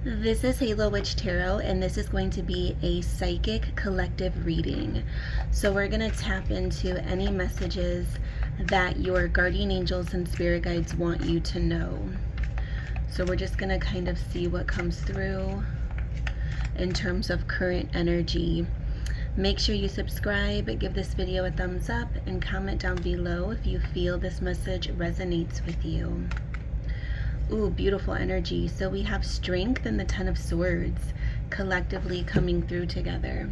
This is Halo Witch Tarot, and this is going to be a psychic collective reading. So we're going to tap into any messages that your guardian angels and spirit guides want you to know. So we're just going to kind of see what comes through in terms of current energy. Make sure you subscribe, give this video a thumbs up, and comment down below if you feel this message resonates with you. Ooh, beautiful energy. So we have Strength and the Ten of Swords collectively coming through together.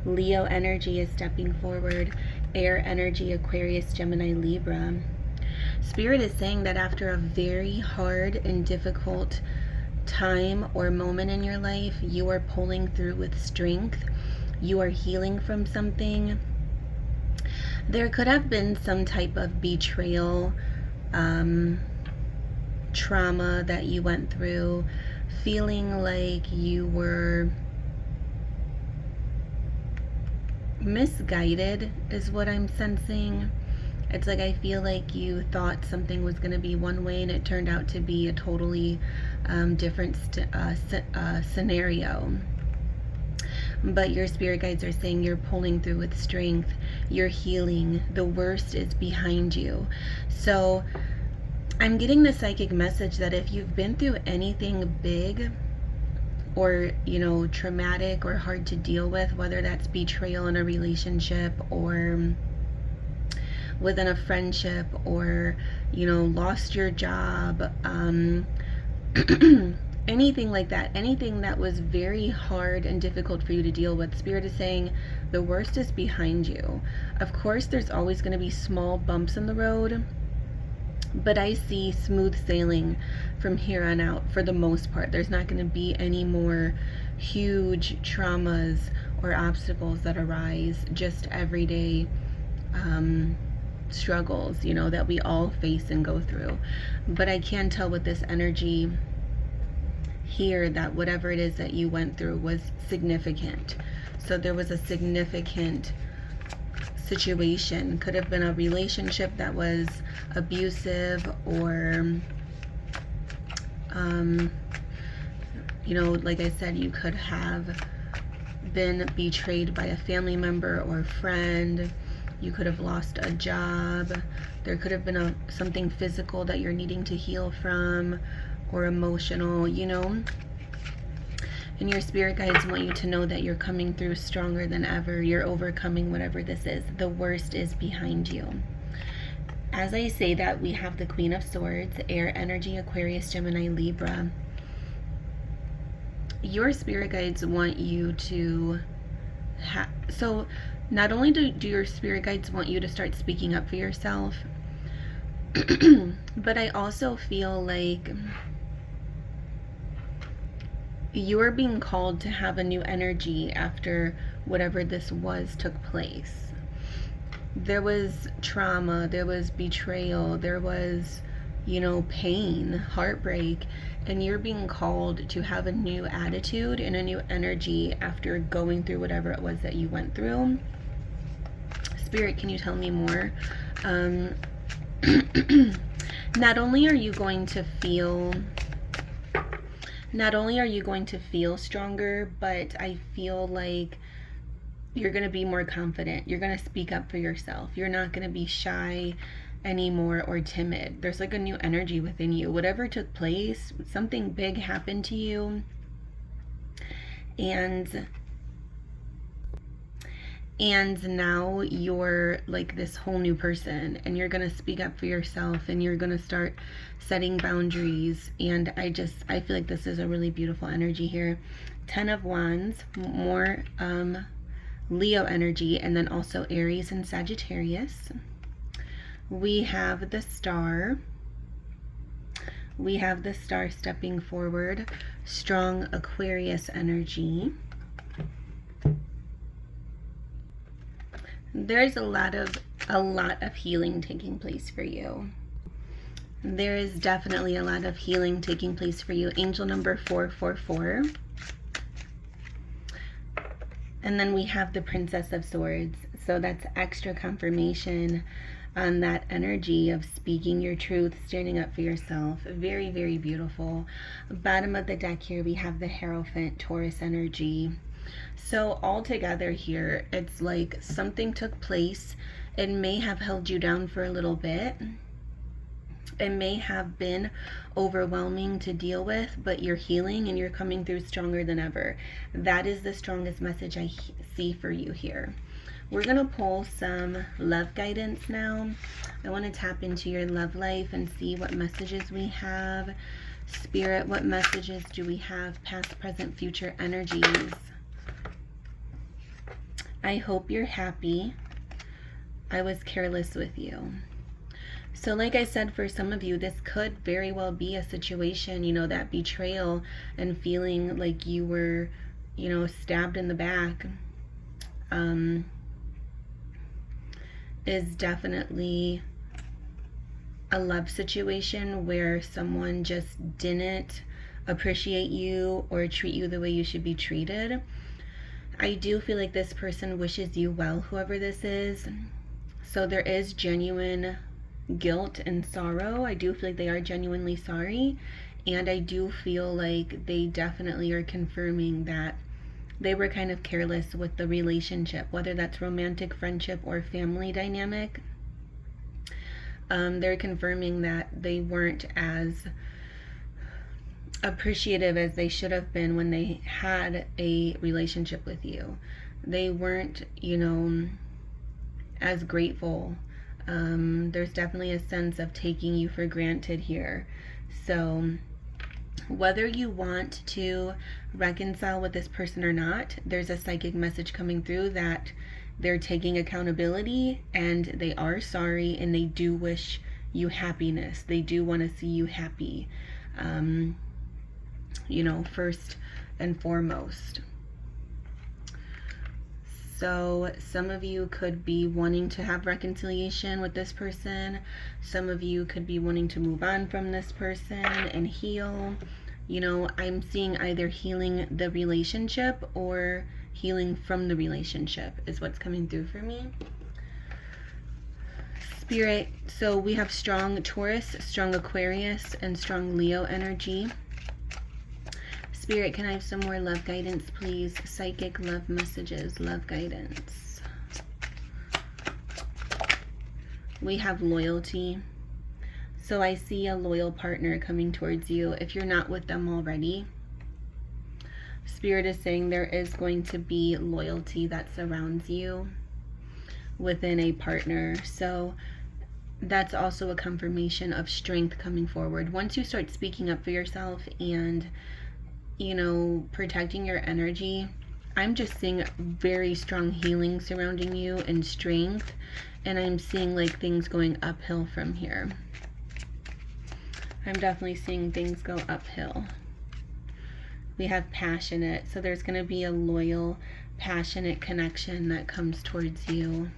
Leo energy is stepping forward. Air energy, Aquarius, Gemini, Libra. Spirit is saying that after a very hard and difficult time or moment in your life, you are pulling through with strength. You are healing from something. There could have been some type of betrayal, trauma that you went through, feeling like you were misguided is what I'm sensing. It's like I feel like you thought something was going to be one way and it turned out to be a totally different scenario. But your spirit guides are saying you're pulling through with strength. You're healing. The worst is behind you. So I'm getting the psychic message that if you've been through anything big or, traumatic or hard to deal with, whether that's betrayal in a relationship or within a friendship or, lost your job, anything like that, anything that was very hard and difficult for you to deal with, Spirit is saying the worst is behind you. Of course, there's always going to be small bumps in the road, but I see smooth sailing from here on out for the most part. There's not going to be any more huge traumas or obstacles that arise, just everyday struggles, that we all face and go through. But I can tell with this energy here that whatever it is that you went through was significant. So there was a significant situation. Could have been a relationship that was abusive or like I said, you could have been betrayed by a family member or friend. You could have lost a job. There could have been something physical that you're needing to heal from, or emotional, And your spirit guides want you to know that you're coming through stronger than ever. You're overcoming whatever this is. The worst is behind you. As I say that, we have the Queen of Swords, air energy, Aquarius, Gemini, Libra. Your spirit guides want you to so not only do your spirit guides want you to start speaking up for yourself, but I also feel like you're being called to have a new energy after whatever this was took place. There was trauma, there was betrayal, there was, pain, heartbreak, and you're being called to have a new attitude and a new energy after going through whatever it was that you went through. Spirit, can you tell me more? Not only are you going to feel stronger, but I feel like you're going to be more confident. You're going to speak up for yourself. You're not going to be shy anymore or timid. There's like a new energy within you. Whatever took place, something big happened to you, and now you're like this whole new person, and you're going to speak up for yourself, and you're going to start setting boundaries. And I feel like this is a really beautiful energy here. 10 of Wands, more Leo energy, and then also Aries and Sagittarius. We have the Star. We have the Star stepping forward. Strong Aquarius energy. There's a lot of healing taking place for you. There is definitely a lot of healing taking place for you. Angel number 444. And then we have the Princess of Swords. So that's extra confirmation. on that energy of speaking your truth, standing up for yourself. Very, very beautiful. Bottom of the deck here, we have the Hierophant, Taurus energy. So all together here, it's like something took place. It may have held you down for a little bit. It may have been overwhelming to deal with, but you're healing and you're coming through stronger than ever. That is the strongest message I see for you here. We're going to pull some love guidance now. I want to tap into your love life and see what messages we have. Spirit, what messages do we have? Past, present, future energies. I hope you're happy. I was careless with you. So like I said, for some of you, this could very well be a situation, you know, that betrayal and feeling like you were, you know, stabbed in the back is definitely a love situation where someone just didn't appreciate you or treat you the way you should be treated. I do feel like this person wishes you well, whoever this is. So there is genuine guilt and sorrow. I do feel like they are genuinely sorry. And I do feel like they definitely are confirming that they were kind of careless with the relationship, whether that's romantic, friendship, or family dynamic. They're confirming that they weren't as appreciative as they should have been when they had a relationship with you. They weren't, you know, as grateful. There's definitely a sense of taking you for granted here. So whether you want to reconcile with this person or not, there's a psychic message coming through that they're taking accountability and they are sorry and they do wish you happiness. They do want to see you happy, you know, first and foremost. So some of you could be wanting to have reconciliation with this person. Some of you could be wanting to move on from this person and heal. You know, I'm seeing either healing the relationship or healing from the relationship is what's coming through for me. Spirit, so we have strong Taurus, strong Aquarius, and strong Leo energy. Spirit, can I have some more love guidance, please? Psychic love messages, love guidance. We have loyalty. So I see a loyal partner coming towards you if you're not with them already. Spirit is saying there is going to be loyalty that surrounds you within a partner. So that's also a confirmation of strength coming forward. Once you start speaking up for yourself and, you know, protecting your energy, I'm just seeing very strong healing surrounding you and strength. And I'm seeing like things going uphill from here. I'm definitely seeing things go uphill. We have passionate, so there's going to be a loyal, passionate connection that comes towards you.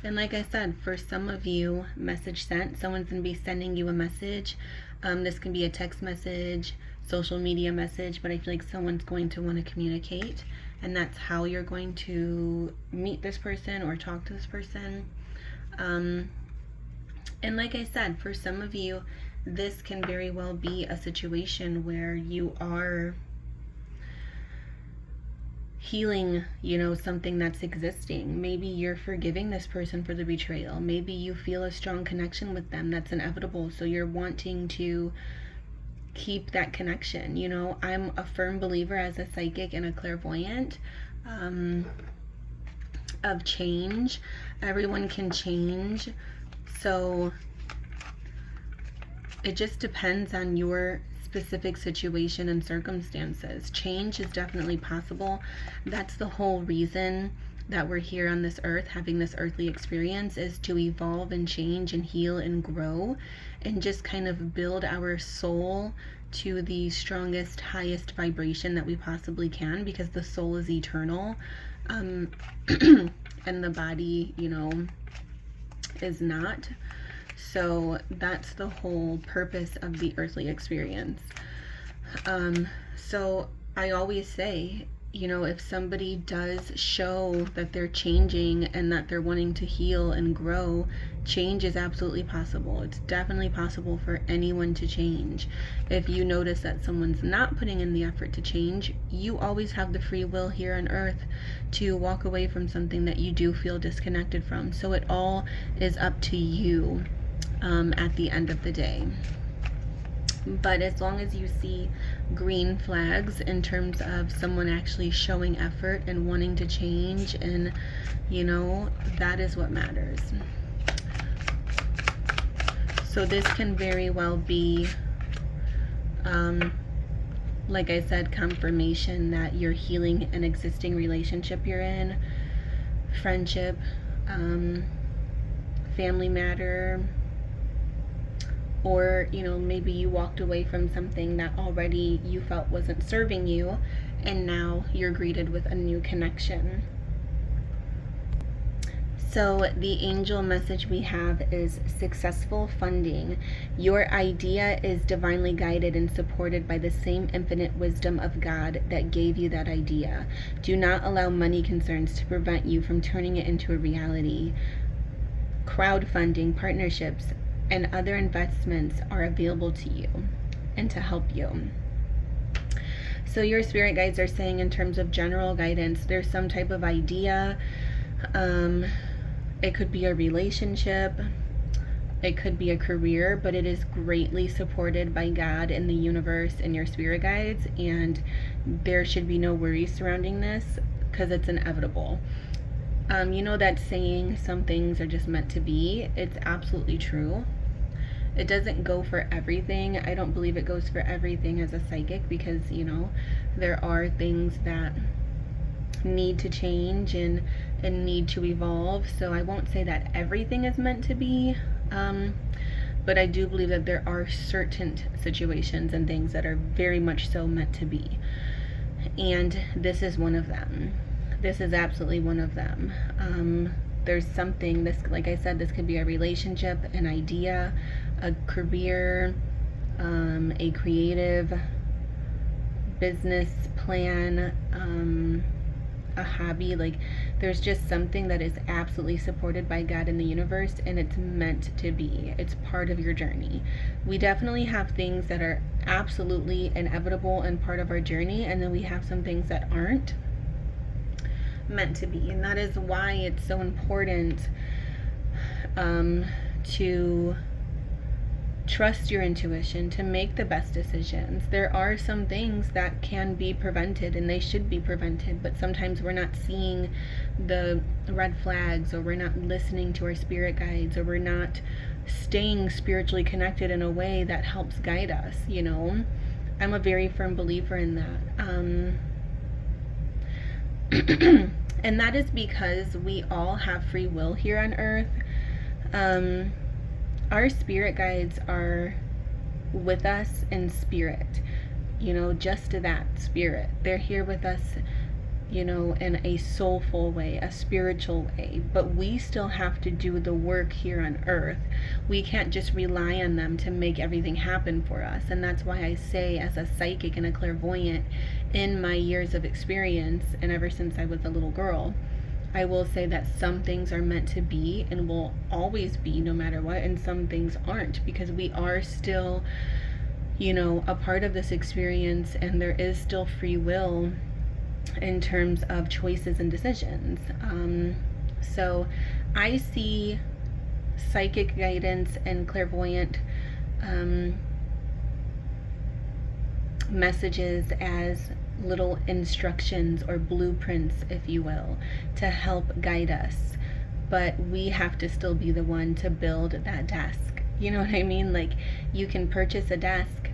And like I said, for some of you, message sent, someone's going to be sending you a message. This can be a text message, social media message, but I feel like someone's going to want to communicate, and that's how you're going to meet this person or talk to this person. And like I said, for some of you, this can very well be a situation where you are healing, you know, something that's existing. Maybe you're forgiving this person for the betrayal. Maybe you feel a strong connection with them that's inevitable, so you're wanting to keep that connection. You know, I'm a firm believer as a psychic and a clairvoyant of change. Everyone can change, so it just depends on your specific situation and circumstances. Change is definitely possible. That's the whole reason that we're here on this earth, having this earthly experience, is to evolve and change and heal and grow and just kind of build our soul to the strongest, highest vibration that we possibly can, because the soul is eternal, and the body, you know, is not. So that's the whole purpose of the earthly experience. So I always say, you know, if somebody does show that they're changing and that they're wanting to heal and grow, change is absolutely possible. It's definitely possible for anyone to change. If you notice that someone's not putting in the effort to change, you always have the free will here on earth to walk away from something that you do feel disconnected from. So it all is up to you at the end of the day. But as long as you see green flags in terms of someone actually showing effort and wanting to change, and you know, that is what matters. So this can very well be, like I said, confirmation that you're healing an existing relationship you're in, friendship, family matter, or you know, maybe you walked away from something that already you felt wasn't serving you, and now you're greeted with a new connection. So the angel message we have is successful funding. Your idea is divinely guided and supported by the same infinite wisdom of God that gave you that idea. Do not allow money concerns to prevent you from turning it into a reality. Crowdfunding, partnerships, and other investments are available to you and to help you. So your spirit guides are saying, in terms of general guidance, there's some type of idea. It could be a relationship, it could be a career, but it is greatly supported by God and the universe and your spirit guides, and there should be no worries surrounding this because it's inevitable. You know that saying, some things are just meant to be? It's absolutely true. It doesn't go for everything. I don't believe it goes for everything as a psychic, because, you know, there are things that need to change and need to evolve. So I won't say that everything is meant to be, but I do believe that there are certain situations and things that are very much so meant to be. And this is one of them. This is absolutely one of them. There's something, this, like I said, this could be a relationship, an idea, a career, a creative business plan, a hobby. Like, there's just something that is absolutely supported by God in the universe, and it's meant to be. It's part of your journey. We definitely have things that are absolutely inevitable and part of our journey, and then we have some things that aren't meant to be. And that is why it's so important to trust your intuition, to make the best decisions. There are some things that can be prevented, and they should be prevented, but sometimes we're not seeing the red flags, or we're not listening to our spirit guides, or we're not staying spiritually connected in a way that helps guide us, you know. I'm a very firm believer in that. And that is because we all have free will here on earth. Our spirit guides are with us in spirit, you know, just that spirit. They're here with us, you know, in a soulful way, a spiritual way, but we still have to do the work here on earth. We can't just rely on them to make everything happen for us. And that's why I say, as a psychic and a clairvoyant, in my years of experience, and ever since I was a little girl, I will say that some things are meant to be and will always be no matter what, and some things aren't, because we are still, you know, a part of this experience, and there is still free will in terms of choices and decisions. So I see psychic guidance and clairvoyant messages as little instructions or blueprints, if you will, to help guide us. But we have to still be the one to build that desk. You know what I mean? Like, you can purchase a desk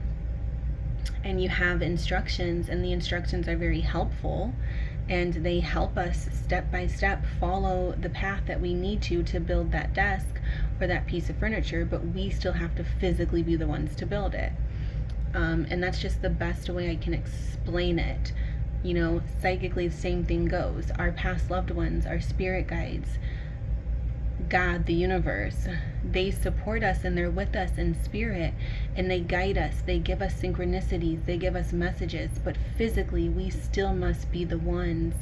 and you have instructions, and the instructions are very helpful, and they help us step by step follow the path that we need to build that desk or that piece of furniture, but we still have to physically be the ones to build it. And that's just the best way I can explain it. You know, psychically, the same thing goes. Our past loved ones, our spirit guides, God, the universe, they support us and they're with us in spirit, and they guide us. They give us synchronicities, they give us messages, but physically we still must be the ones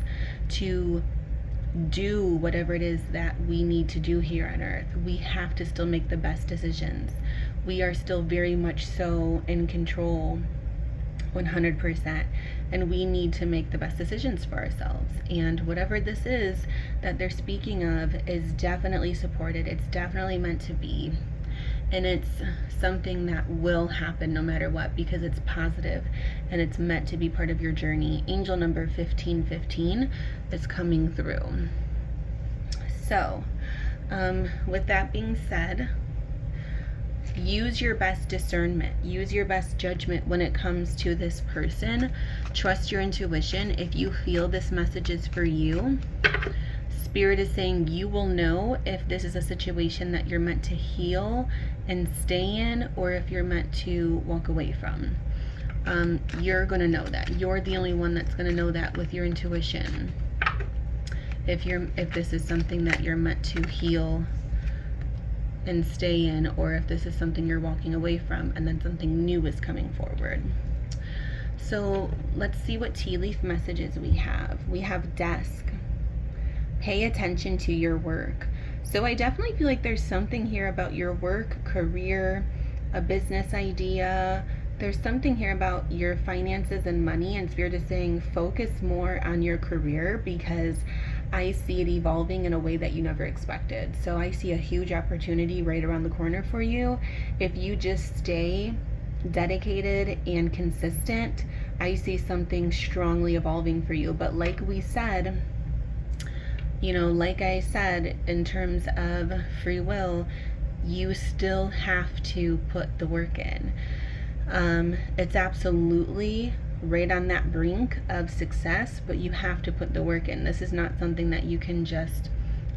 to do whatever it is that we need to do here on earth. We have to still make the best decisions. We are still very much so in control, 100%, and we need to make the best decisions for ourselves. And whatever this is that they're speaking of is definitely supported. It's definitely meant to be, and it's something that will happen no matter what, because it's positive and it's meant to be part of your journey. Angel number 1515 is coming through. So with that being said, use your best discernment, use your best judgment when it comes to this person. Trust your intuition. If you feel this message is for you, Spirit is saying you will know if this is a situation that you're meant to heal and stay in, or if you're meant to walk away from. You're going to know that. You're the only one that's going to know that with your intuition. If this is something that you're meant to heal and stay in, or if this is something you're walking away from and then something new is coming forward. So let's see what tea leaf messages we have. We have desk. Pay attention to your work. So I definitely feel like there's something here about your work, career, a business idea. There's something here about your finances and money, and Spirit is saying focus more on your career, because I see it evolving in a way that you never expected. So I see a huge opportunity right around the corner for you. If you just stay dedicated and consistent, I see something strongly evolving for you. But like we said, like I said, in terms of free will, you still have to put the work in. It's absolutely right on that brink of success, but you have to put the work in. This is not something that you can just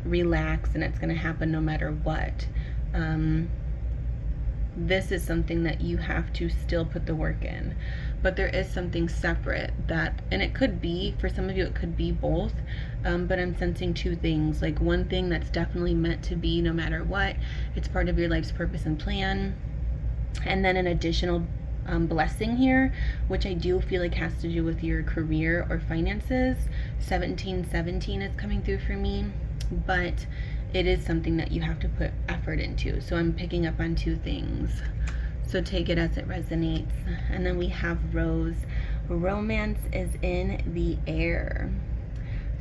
relax and it's going to happen no matter what. This is something that you have to still put the work in. But there is something separate that, and it could be, for some of you, it could be both. But I'm sensing two things. Like one thing that's definitely meant to be no matter what. It's part of your life's purpose and plan. And then an additional blessing here, which I do feel like has to do with your career or finances. 1717 is coming through for me, but it is something that you have to put effort into. So I'm picking up on two things. So take it as it resonates. And then we have Rose. Romance is in the air.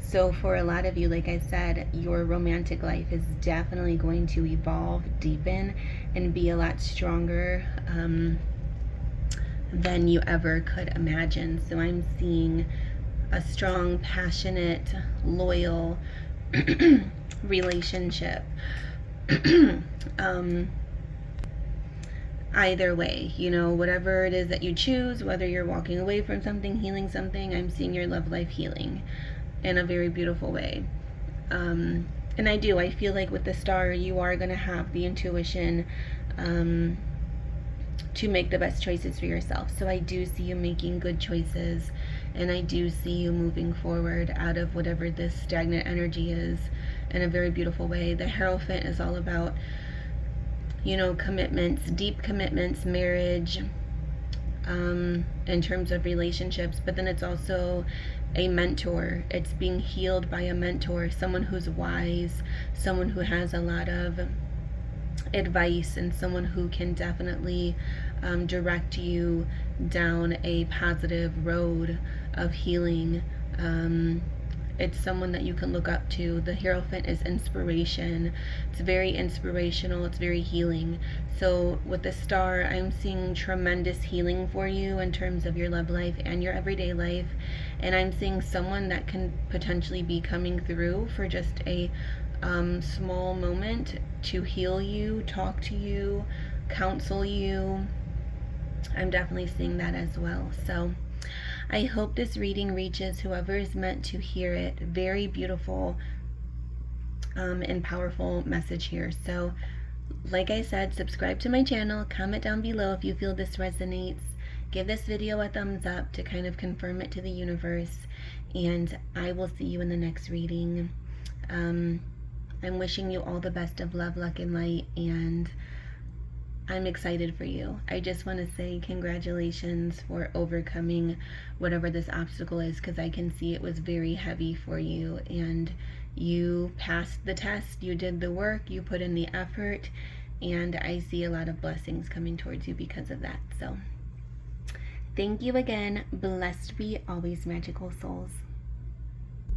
So for a lot of you, like I said, your romantic life is definitely going to evolve, deepen, and be a lot stronger than you ever could imagine. So I'm seeing a strong, passionate, loyal relationship. Either way, whatever it is that you choose, whether you're walking away from something, healing something, I'm seeing your love life healing in a very beautiful way. And I feel like with the star, you are going to have the intuition to make the best choices for yourself. So I do see you making good choices, and I do see you moving forward out of whatever this stagnant energy is in a very beautiful way. The Hierophant is all about, commitments, deep commitments, marriage, in terms of relationships, but then it's also a mentor. It's being healed by a mentor, someone who's wise, someone who has a lot of advice, and someone who can definitely direct you down a positive road of healing. It's someone that you can look up to. The Hierophant is inspiration. It's very inspirational. It's very healing. So with the star, I'm seeing tremendous healing for you in terms of your love life and your everyday life. And I'm seeing someone that can potentially be coming through for just a small moment to heal you, talk to you, counsel you. I'm definitely seeing that as well. So I hope this reading reaches whoever is meant to hear it. Very beautiful and powerful message here. So like I said, subscribe to my channel, comment down below if you feel this resonates, give this video a thumbs up to kind of confirm it to the universe, and I will see you in the next reading. I'm wishing you all the best of love, luck, and light, and I'm excited for you. I just want to say congratulations for overcoming whatever this obstacle is, because I can see it was very heavy for you, and you passed the test, you did the work, you put in the effort, and I see a lot of blessings coming towards you because of that. So thank you again. Blessed be always, magical souls.